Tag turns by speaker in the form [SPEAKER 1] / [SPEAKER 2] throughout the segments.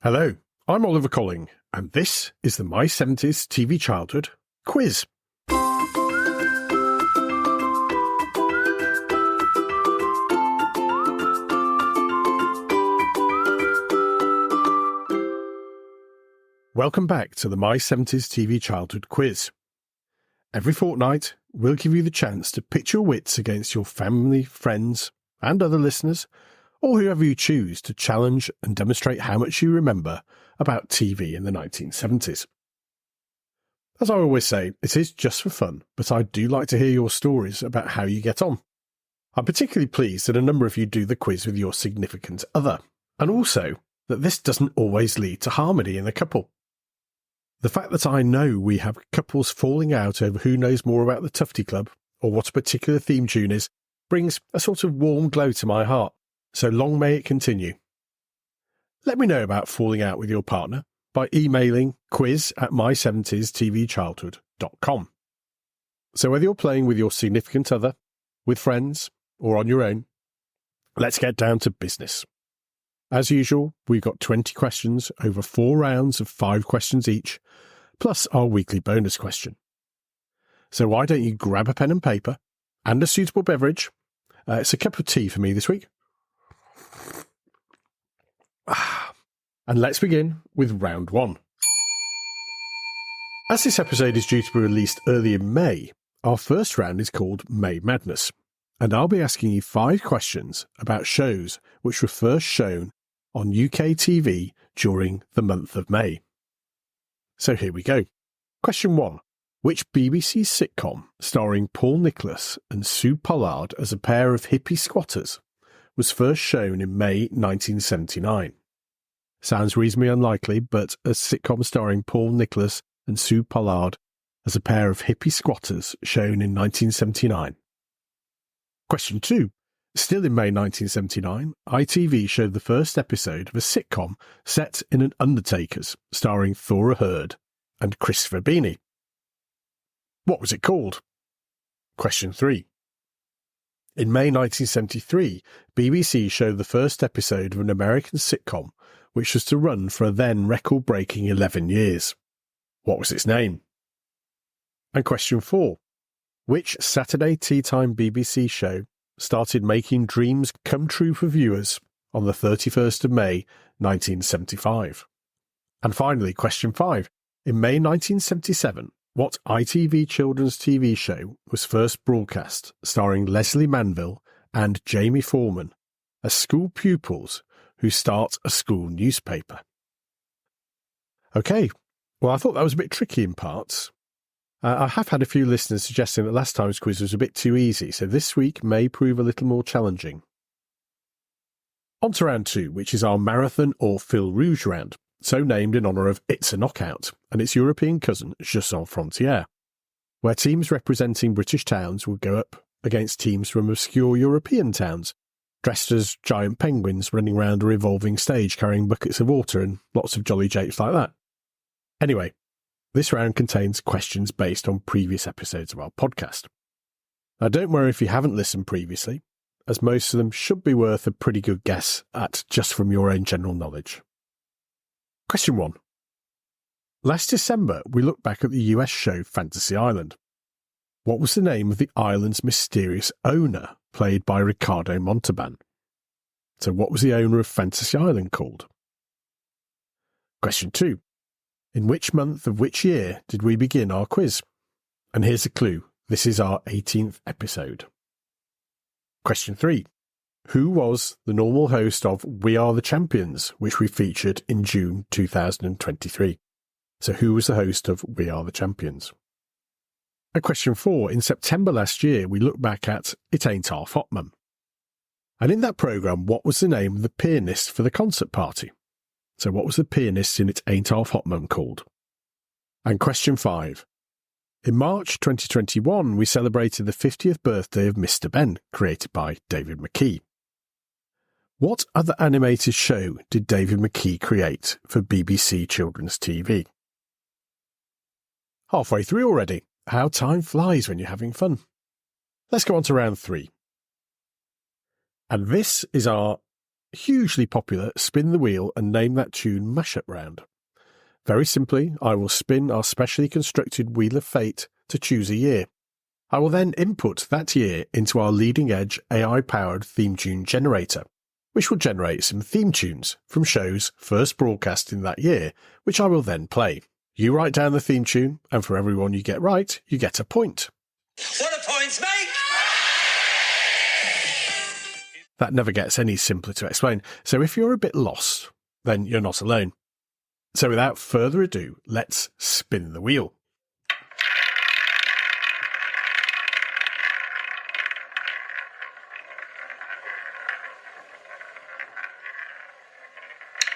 [SPEAKER 1] Hello, I'm Oliver Colling, and this is the My 70s TV Childhood Quiz. Welcome back to the My 70s TV Childhood Quiz. Every fortnight, we'll give you the chance to pitch your wits against your family, friends, and other listeners, or whoever you choose to challenge and demonstrate how much you remember about TV in the 1970s. As I always say, it is just for fun, but I do like to hear your stories about how you get on. I'm particularly pleased that a number of you do the quiz with your significant other, and also that this doesn't always lead to harmony in the couple. The fact that I know we have couples falling out over who knows more about the Tufty Club, or what a particular theme tune is, brings a sort of warm glow to my heart. So long may it continue. Let me know about falling out with your partner by emailing quiz@my70stvchildhood.com. So whether you're playing with your significant other, with friends, or on your own, let's get down to business. As usual, we've got 20 questions over 4 rounds of 5 questions each, plus our weekly bonus question. So why don't you grab a pen and paper and a suitable beverage? It's a cup of tea for me this week. And let's begin with round 1. As this episode is due to be released early in May, our first round is called May Madness, and I'll be asking you 5 questions about shows which were first shown on UK TV during the month of May. So here we go. Question 1. Which BBC sitcom starring Paul Nicholas and Sue Pollard as a pair of hippie squatters was first shown in May 1979? Sounds reasonably unlikely, but a sitcom starring Paul Nicholas and Sue Pollard as a pair of hippie squatters shown in 1979. Question 2. Still in May 1979, ITV showed the first episode of a sitcom set in an undertaker's starring Thora Hird and Christopher Beanie. What was it called? Question 3. In May 1973, BBC showed the first episode of an American sitcom which was to run for a then record-breaking 11 years. What was its name? And question 4. Which Saturday tea-time BBC show started making dreams come true for viewers on the 31st of May 1975? And finally, question 5. In May 1977, what ITV children's TV show was first broadcast starring Leslie Manville and Jamie Foreman as school pupils who start a school newspaper? Okay, well, I thought that was a bit tricky in parts. I have had a few listeners suggesting that last time's quiz was a bit too easy, so this week may prove a little more challenging. On to round 2, which is our marathon or Fil Rouge round, so named in honour of It's a Knockout and its European cousin Jeux Sans Frontières, where teams representing British towns will go up against teams from obscure European towns, dressed as giant penguins running around a revolving stage carrying buckets of water and lots of jolly japes like that. Anyway, this round contains questions based on previous episodes of our podcast. Now don't worry if you haven't listened previously, as most of them should be worth a pretty good guess at just from your own general knowledge. Question 1. Last December, we looked back at the US show Fantasy Island. What was the name of the island's mysterious owner, played by Ricardo Montalban? So what was the owner of Fantasy Island called? Question 2. In which month of which year did we begin our quiz? And here's a clue. This is our 18th episode. Question 3. Who was the normal host of We Are the Champions, which we featured in June 2023? So who was the host of We Are the Champions? And question 4. In September last year, we looked back at It Ain't Half Hot Mum. And in that programme, what was the name of the pianist for the concert party? So what was the pianist in It Ain't Half Hot Mum called? And question 5. In March 2021, we celebrated the 50th birthday of Mr. Ben, created by David McKee. What other animated show did David McKee create for BBC Children's TV? Halfway through already. How time flies when you're having fun. Let's go on to round 3. And this is our hugely popular Spin the Wheel and Name That Tune Mashup round. Very simply, I will spin our specially constructed Wheel of Fate to choose a year. I will then input that year into our leading-edge AI-powered theme tune generator, which will generate some theme tunes from shows first broadcast in that year, which I will then play. You write down the theme tune, and for every one you get right, you get a point.
[SPEAKER 2] What are points, mate?
[SPEAKER 1] That never gets any simpler to explain, so if you're a bit lost, then you're not alone. So without further ado, let's spin the wheel.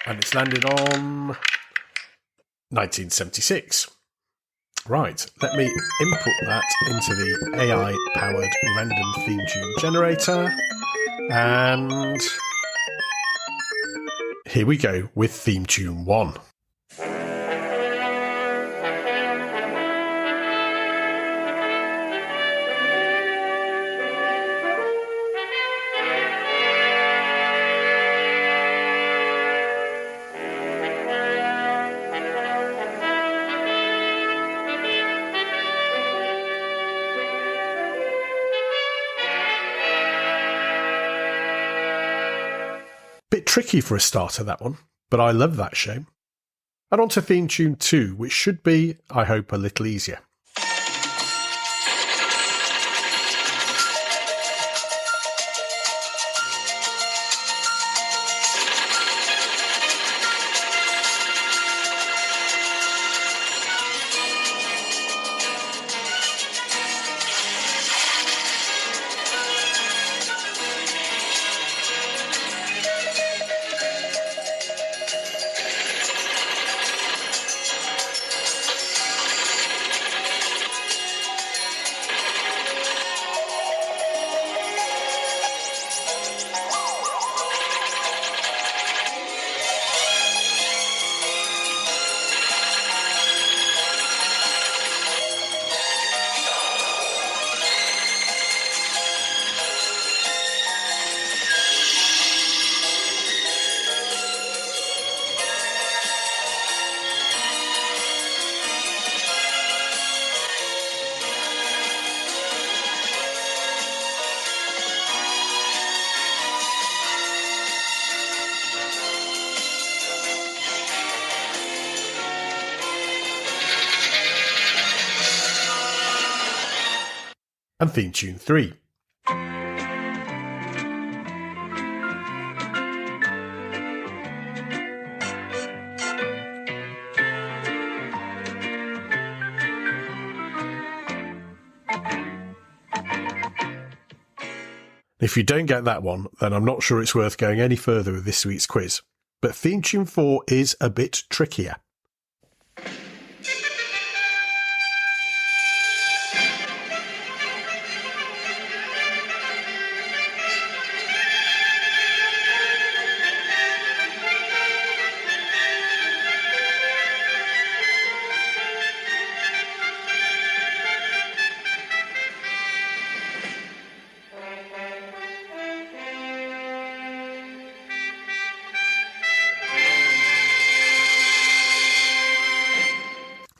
[SPEAKER 1] And it's landed on 1976. Right, let me input that into the AI-powered random theme tune generator. And here we go with theme tune 1. Bit tricky for a starter, that one, but I love that show. And on to theme tune 2, which should be, I hope, a little easier. And theme tune 3. If you don't get that one, then I'm not sure it's worth going any further with this week's quiz. But theme tune 4 is a bit trickier.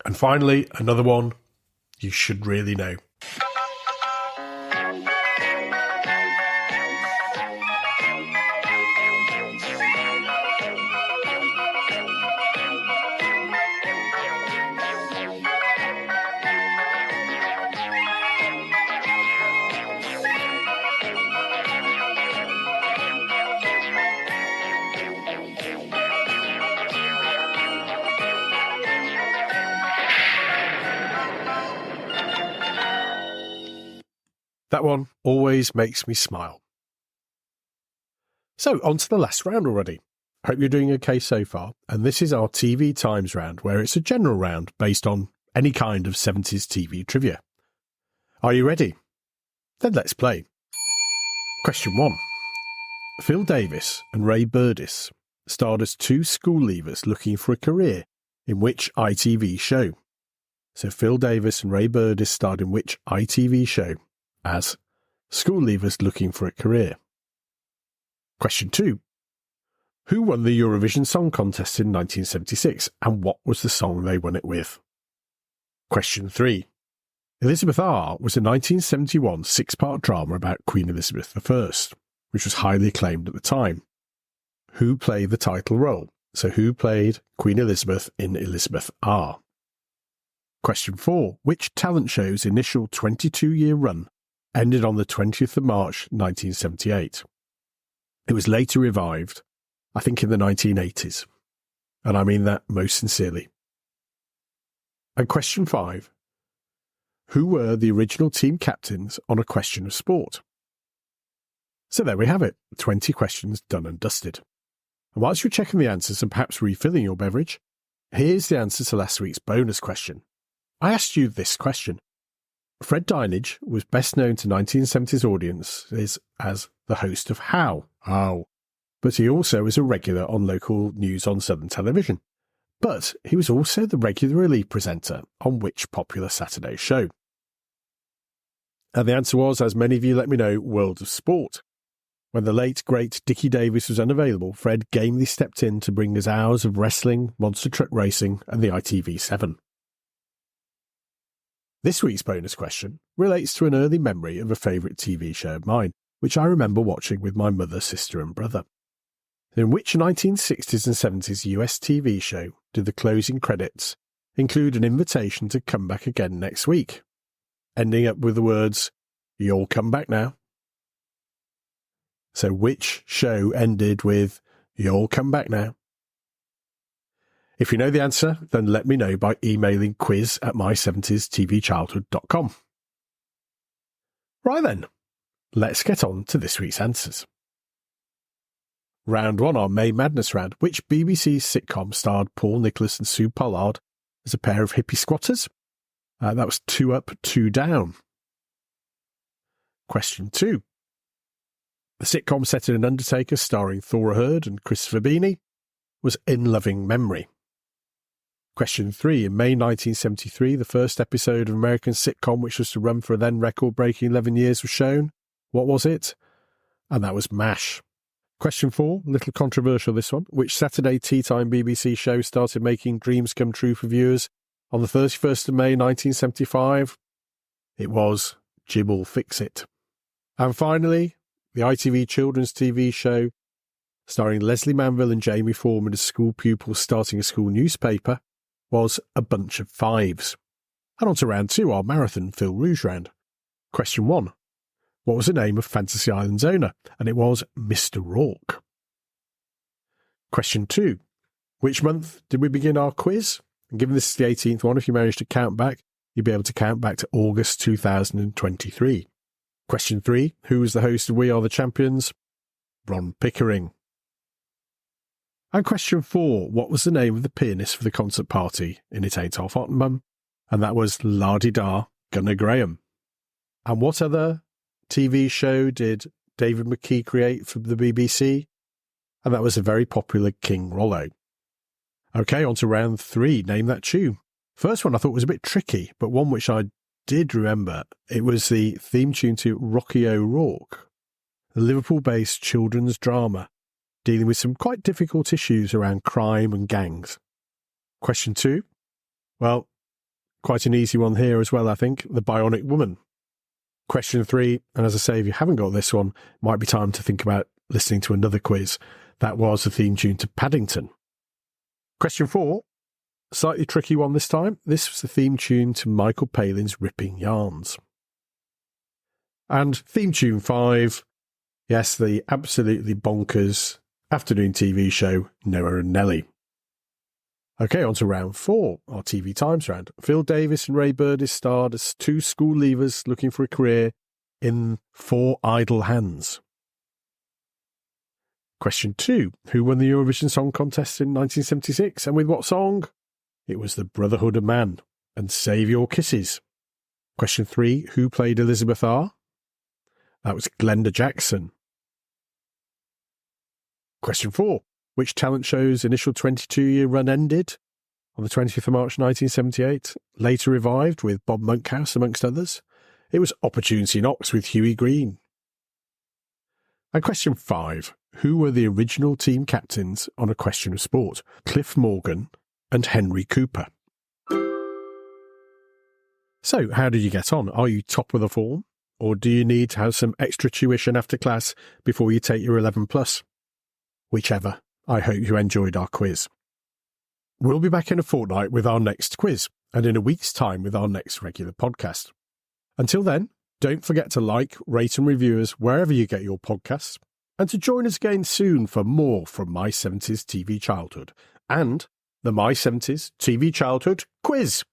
[SPEAKER 1] And finally, another one you should really know. That one always makes me smile. So, on to the last round already. Hope you're doing okay so far, and this is our TV Times round, where it's a general round based on any kind of 70s TV trivia. Are you ready? Then let's play. Question 1. Phil Davis and Ray Burdiss starred as two school leavers looking for a career in which ITV show? So Phil Davis and Ray Burdiss starred in which ITV show as school leavers looking for a career? Question 2. Who won the Eurovision Song Contest in 1976, and what was the song they won it with? Question 3. Elizabeth R. was a 1971 six-part drama about Queen Elizabeth I, which was highly acclaimed at the time. Who played the title role? So who played Queen Elizabeth in Elizabeth R? Question 4. Which talent show's initial 22-year run ended on the 20th of March 1978? It was later revived, I think in the 1980s, and I mean that most sincerely. And question 5. Who were the original team captains on A Question of Sport? So there we have it, 20 questions done and dusted. And whilst you're checking the answers and perhaps refilling your beverage, here's the answer to last week's bonus question. I asked you this question. Fred Dinenage was best known to 1970s audiences as the host of How? But he also was a regular on local news on Southern television. But he was also the regular elite presenter on which popular Saturday show? And the answer was, as many of you let me know, World of Sport. When the late, great Dickie Davies was unavailable, Fred gamely stepped in to bring us hours of wrestling, monster truck racing and the ITV7. This week's bonus question relates to an early memory of a favourite TV show of mine, which I remember watching with my mother, sister and brother. In which 1960s and 70s US TV show did the closing credits include an invitation to come back again next week, ending up with the words, "You'll come back now"? So which show ended with, "You'll come back now"? If you know the answer, then let me know by emailing quiz@my70stvchildhood.com. Right then, let's get on to this week's answers. Round 1, our May Madness round. Which BBC sitcom starred Paul Nicholas and Sue Pollard as a pair of hippie squatters? That was 2 Up, 2 Down. Question 2. The sitcom set in an Undertaker starring Thora Hird and Christopher Beanie was In Loving Memory. Question 3. In May 1973, the first episode of American sitcom which was to run for a then record-breaking 11 years was shown. What was it? And that was MASH. Question 4, a little controversial this one. Which Saturday tea time BBC show started making dreams come true for viewers on the 31st of May 1975? It was Jibble Fix It. And finally, the ITV children's TV show starring Leslie Manville and Jamie Foreman as school pupils starting a school newspaper was A Bunch of Fives. And on to round 2, our marathon Fil Rouge round. Question 1. What was the name of Fantasy Island's owner? And it was Mr. Rourke. Question 2. Which month did we begin our quiz? And given this is the 18th one, if you manage to count back, you'll be able to count back to August 2023. Question 3. Who was the host of We Are the Champions? Ron Pickering. And question 4. What was the name of the pianist for the concert party in It Ain't Half Hot Mum? And that was La-di-da Gunnar Graham. And what other TV show did David McKee create for the BBC? And that was a very popular King Rollo. Okay, on to round 3. Name that tune. First one I thought was a bit tricky, but one which I did remember. It was the theme tune to Rocky O'Rourke, a Liverpool-based children's drama dealing with some quite difficult issues around crime and gangs. Question 2. Well, quite an easy one here as well, I think. The Bionic Woman. Question 3, and as I say, if you haven't got this one, it might be time to think about listening to another quiz. That was the theme tune to Paddington. Question 4, slightly tricky one this time. This was the theme tune to Michael Palin's Ripping Yarns. And theme tune 5, yes, the absolutely bonkers afternoon TV show Noah and Nelly. Okay, on to round 4, our TV Times round. Phil Davis and Ray Burdiss starred as 2 school leavers looking for a career in For Idle Hands. Question 2. Who won the Eurovision Song Contest in 1976 and with what song? It was The Brotherhood of Man and Save Your Kisses. Question 3. Who played Elizabeth R? That was Glenda Jackson. Question 4. Which talent show's initial 22-year run ended on the 20th of March 1978, later revived with Bob Monkhouse amongst others? It was Opportunity Knocks with Hughie Green. And question 5. who were the original team captains on A Question of Sport, Cliff Morgan and Henry Cooper. So, how did you get on? Are you top of the form? Or do you need to have some extra tuition after class before you take your 11 plus? Whichever, I hope you enjoyed our quiz. We'll be back in a fortnight with our next quiz, and in a week's time with our next regular podcast. Until then, don't forget to like, rate and review us wherever you get your podcasts, and to join us again soon for more from My 70s TV Childhood and the My 70s TV Childhood Quiz.